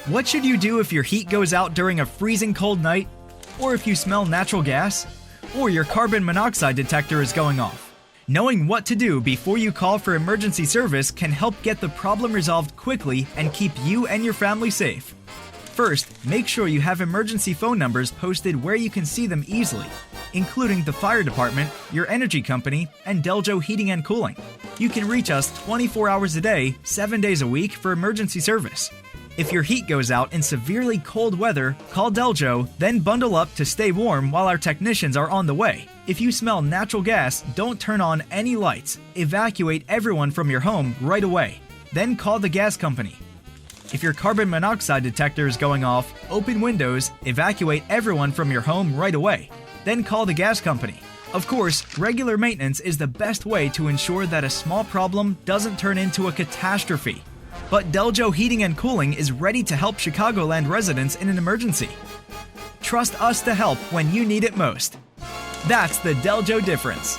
What should you do if your heat goes out during a freezing cold night? Or if you smell natural gas? Or your carbon monoxide detector is going off? Knowing what to do before you call for emergency service can help get the problem resolved quickly and keep you and your family safe. First, make sure you have emergency phone numbers posted where you can see them easily, including the fire department, your energy company, and Deljo Heating Cooling. You can reach us 24 hours a day, 7 days a week for emergency service. If your heat goes out in severely cold weather, call Deljo, then bundle up to stay warm while our technicians are on the way. If you smell natural gas, don't turn on any lights. Evacuate everyone from your home right away. Then call the gas company. If your carbon monoxide detector is going off, open windows, evacuate everyone from your home right away. Then call the gas company. Of course, regular maintenance is the best way to ensure that a small problem doesn't turn into a catastrophe. But Deljo Heating Cooling is ready to help Chicagoland residents in an emergency. Trust us to help when you need it most. That's the Deljo difference.